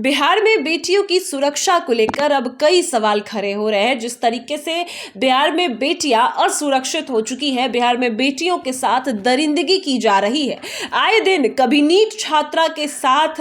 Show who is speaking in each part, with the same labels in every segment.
Speaker 1: बिहार में बेटियों की सुरक्षा को लेकर अब कई सवाल खड़े हो रहे हैं। जिस तरीके से बिहार में बेटियां असुरक्षित हो चुकी है, बिहार में बेटियों के साथ दरिंदगी की जा रही है। आए दिन कभी नीट छात्रा के साथ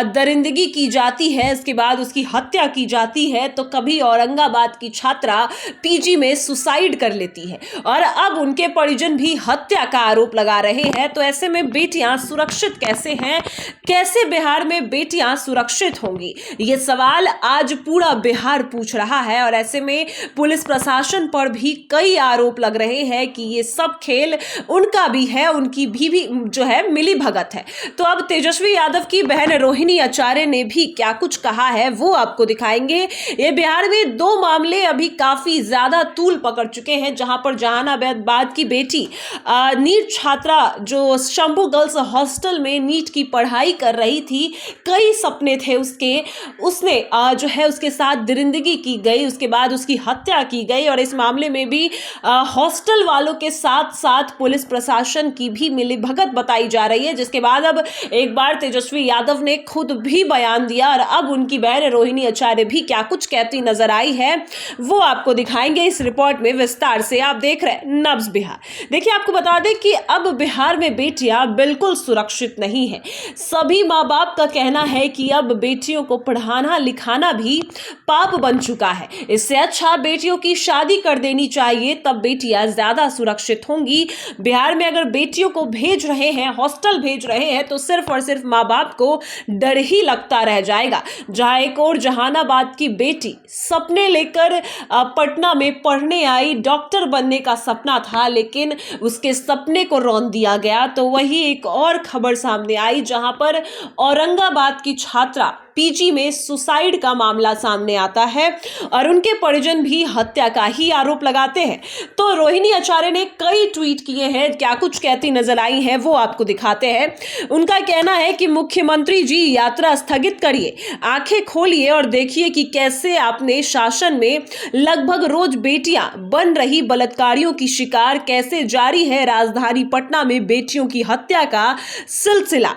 Speaker 1: दरिंदगी की जाती है, इसके बाद उसकी हत्या की जाती है, तो कभी औरंगाबाद की छात्रा पीजी में सुसाइड कर लेती है और अब उनके परिजन भी हत्या का आरोप लगा रहे हैं। तो ऐसे में बेटियां सुरक्षित कैसे हैं, कैसे बिहार में बेटियां सुरक्षित होंगी, ये सवाल आज पूरा बिहार पूछ रहा है। और ऐसे में पुलिस प्रशासन पर भी कई आरोप लग रहे हैं कि ये सब खेल उनका भी है, उनकी भी जो है मिली भगत है। तो अब तेजस्वी यादव की बहन रोहिणी आचार्य ने भी क्या कुछ कहा है वो आपको दिखाएंगे। ये बिहार में दो मामले अभी काफी ज्यादा तूल पकड़ चुके हैं, जहां पर जहानाबाद की बेटी नीट छात्रा जो शंभू गर्ल्स हॉस्टल में नीट की पढ़ाई कर रही थी, कई सपने थे उसने जो है उसके साथ दरिंदगी की गई, उसके बाद उसकी हत्या की गई। और इस मामले में भी हॉस्टल वालों के साथ साथ पुलिस प्रशासन की भी मिलीभगत बताई जा रही है, जिसके बाद अब एक बार तेजस्वी यादव ने खुद भी बयान दिया और अब उनकी बहन रोहिणी आचार्य भी क्या कुछ कहती नजर आई है वो आपको दिखाएंगे इस रिपोर्ट में विस्तार से। आप देख रहे हैं नब्ज बिहार। देखिए, आपको बता दें कि अब बिहार में बेटियां बिल्कुल सुरक्षित नहीं है। सभी माँ बाप का कहना है कि अब बेटियों को पढ़ाना लिखाना भी पाप बन चुका है। इससे अच्छा बेटियों की शादी कर देनी चाहिए, तब बेटियां ज्यादा सुरक्षित होंगी। बिहार में अगर बेटियों को भेज रहे हैं, हॉस्टल भेज रहे हैं, तो सिर्फ और सिर्फ माँ बाप को डर ही लगता रह जाएगा। जहां एक और जहानाबाद की बेटी सपने लेकर पटना में पढ़ने आई, डॉक्टर बनने का सपना था, लेकिन उसके सपने को रौंद दिया गया। तो वही एक और खबर सामने आई, जहां पर औरंगाबाद की छात्रा पीजी में सुसाइड का मामला सामने आता है और उनके परिजन भी हत्या का ही आरोप लगाते हैं। तो रोहिणी आचार्य ने कई ट्वीट किए हैं, क्या कुछ कहती नजर आई हैं वो आपको दिखाते हैं। उनका कहना है कि मुख्यमंत्री जी यात्रा स्थगित करिए, आंखें खोलिए और देखिए कि कैसे आपने शासन में लगभग रोज बेटियां बन रही बलात्कारियों की शिकार, कैसे जारी है राजधानी पटना में बेटियों की हत्या का सिलसिला।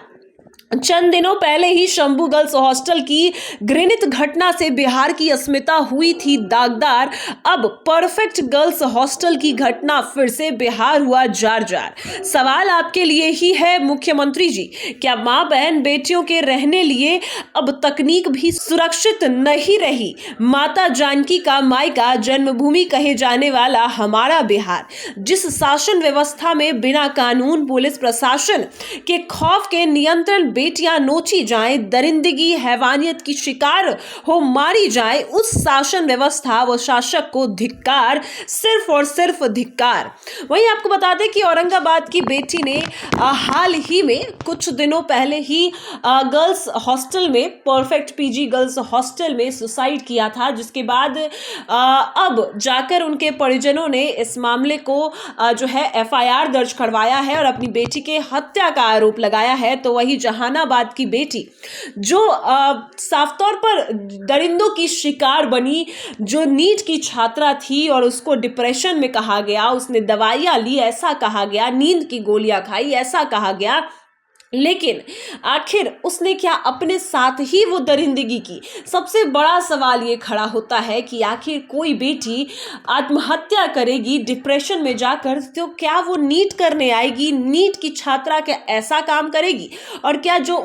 Speaker 1: चंद दिनों पहले ही शंभू गर्ल्स हॉस्टल की घृणित घटना से बिहार की अस्मिता हुई थी दागदार। अब परफेक्ट गर्ल्स हॉस्टल की घटना फिर से बिहार हुआ जार जार। सवाल आपके लिए ही है मुख्यमंत्री जी, क्या मां बहन बेटियों के रहने लिए अब तकनीक भी सुरक्षित नहीं रही? माता जानकी का मायका जन्मभूमि कहे जाने वाला हमारा बिहार, जिस शासन व्यवस्था में बिना कानून पुलिस प्रशासन के खौफ के नियंत्रण बेटियां नोची जाएं, दरिंदगी हैवानियत की शिकार हो मारी जाए, उस शासन व्यवस्था व शासक को धिक्कार, सिर्फ और सिर्फ धिक्कार। वहीं आपको बता दें कि औरंगाबाद की बेटी ने हाल ही में कुछ दिनों पहले ही गर्ल्स हॉस्टल में, परफेक्ट पीजी गर्ल्स हॉस्टल में सुसाइड किया था, जिसके बाद अब जाकर उनके परिजनों ने इस मामले को जो है एफआईआर दर्ज करवाया है और अपनी बेटी के हत्या का आरोप लगाया है। तो वही जहानाबाद की बेटी जो साफ तौर पर दरिंदों की शिकार बनी, जो नीट की छात्रा थी और उसको डिप्रेशन में कहा गया, उसने दवाइयां ली ऐसा कहा गया, नींद की गोलियां खाई ऐसा कहा गया, लेकिन आखिर उसने क्या अपने साथ ही वो दरिंदगी की? सबसे बड़ा सवाल ये खड़ा होता है कि आखिर कोई बेटी आत्महत्या करेगी डिप्रेशन में जाकर, तो क्या वो नीट करने आएगी, नीट की छात्रा क्या ऐसा काम करेगी? और क्या जो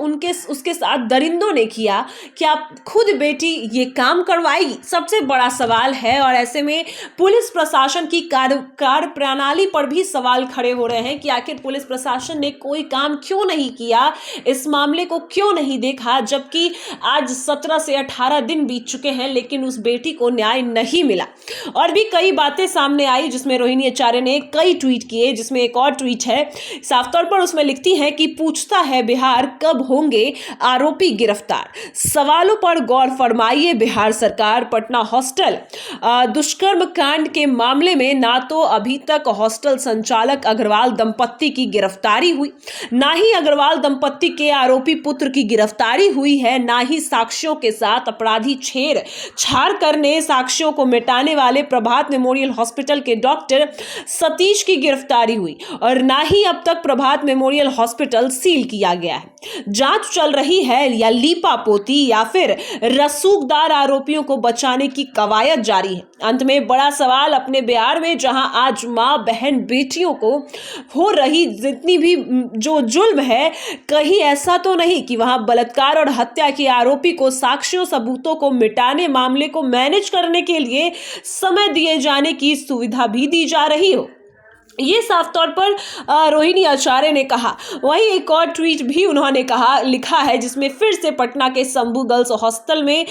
Speaker 1: उसके साथ दरिंदों ने किया, क्या खुद बेटी ये काम करवाएगी? सबसे बड़ा सवाल है। और ऐसे में पुलिस प्रशासन की कार्य प्रणाली पर भी सवाल खड़े हो रहे हैं कि आखिर पुलिस प्रशासन ने कोई काम क्यों नहीं किया, इस मामले को क्यों नहीं देखा, जबकि आज 17 से 18 दिन बीत चुके हैं लेकिन उस बेटी को न्याय नहीं मिला। और भी कई बातें सामने आई, जिसमें रोहिणी आचार्य ने कई ट्वीट किए, जिसमें एक और ट्वीट है, साफ तौर पर उसमें लिखती है कि पूछता है बिहार कब होंगे आरोपी गिरफ्तार, सवालों पर गौर फरमाइए बिहार सरकार। पटना हॉस्टल दुष्कर्म कांड के मामले में ना तो अभी तक हॉस्टल संचालक अग्रवाल दंपत्ति की गिरफ्तारी हुई, ना ही अग्रवाल अग्रवाल दंपत्ति के आरोपी पुत्र की गिरफ्तारी हुई है, ना ही साक्ष्यों के साथ अपराधी छेड़छाड़ करने साक्ष्यों को मिटाने वाले प्रभात मेमोरियल हॉस्पिटल के डॉक्टर सतीश की गिरफ्तारी हुई और ना ही अब तक प्रभात मेमोरियल हॉस्पिटल सील किया गया है। जांच चल रही है या लीपापोती या फिर रसूखदार आरोपियों को बचाने की कवायद जारी है। अंत में बड़ा सवाल अपने बिहार में जहां आज मां बहन बेटियों को हो रही जितनी भी जो जुल्म है, कहीं ऐसा तो नहीं कि वहां बलात्कार और हत्या के आरोपी को साक्ष्यों सबूतों को मिटाने मामले को मैनेज करने के लिए समय दिए जाने की सुविधा भी दी जा रही हो। ये साफ तौर पर रोहिणी आचार्य ने कहा। वहीं एक और ट्वीट भी उन्होंने लिखा है जिसमें फिर से पटना के शंभू गर्ल्स हॉस्टल में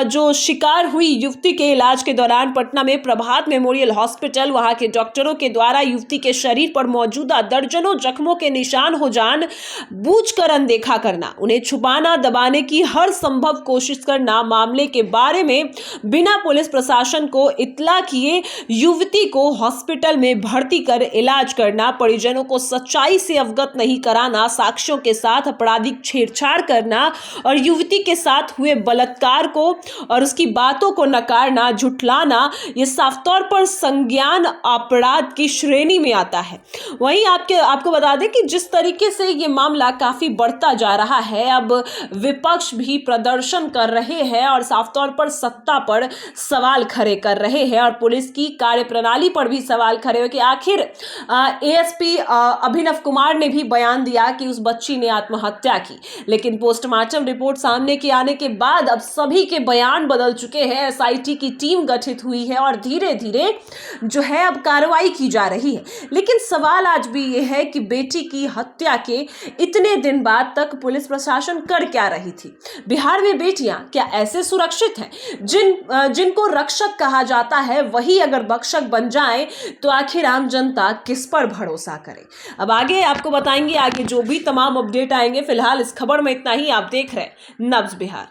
Speaker 1: जो शिकार हुई युवती के इलाज के दौरान पटना में प्रभात मेमोरियल हॉस्पिटल वहां के डॉक्टरों के द्वारा युवती के शरीर पर मौजूदा दर्जनों जख्मों के निशान हो जानबूझकर अनदेखा करना, उन्हें छुपाना, दबाने की हर संभव कोशिश करना, मामले के बारे में बिना पुलिस प्रशासन को इत्तला किए युवती को हॉस्पिटल में भर्ती कर इलाज करना, परिजनों को सच्चाई से अवगत नहीं कराना, साक्ष्यों के साथ आपराधिक छेड़छाड़ करना और युवती के साथ हुए बलात्कार को और उसकी बातों को नकारना, झुठलाना, ये साफ तौर पर संज्ञान अपराध की श्रेणी में आता है। वहीं आपको बता दें कि जिस तरीके से ये मामला काफी बढ़ता जा रहा है, अब विपक्ष भी प्रदर्शन कर रहे हैं और साफ तौर पर सत्ता पर सवाल खड़े कर रहे हैं और पुलिस की कार्यप्रणाली पर भी सवाल खड़े हो कि आखिर एएसपी अभिनव कुमार ने भी बयान दिया कि उस बच्ची ने आत्महत्या की, लेकिन पोस्टमार्टम रिपोर्ट सामने के आने के बाद अब सभी के बयान बदल चुके हैं। एसआईटी की टीम गठित हुई है और धीरे धीरे जो है अब कार्रवाई की जा रही है। लेकिन सवाल आज भी यह है कि बेटी की हत्या के इतने दिन बाद तक पुलिस प्रशासन कर क्या रही थी? बिहार में बेटियां क्या ऐसे सुरक्षित हैं जिनको रक्षक कहा जाता है, वही अगर भक्षक बन जाए तो आखिर आम जनता किस पर भरोसा करे? अब आगे आपको बताएंगे, आगे जो भी तमाम अपडेट आएंगे। फिलहाल इस खबर में इतना ही। आप देख रहे हैं नब्ज बिहार।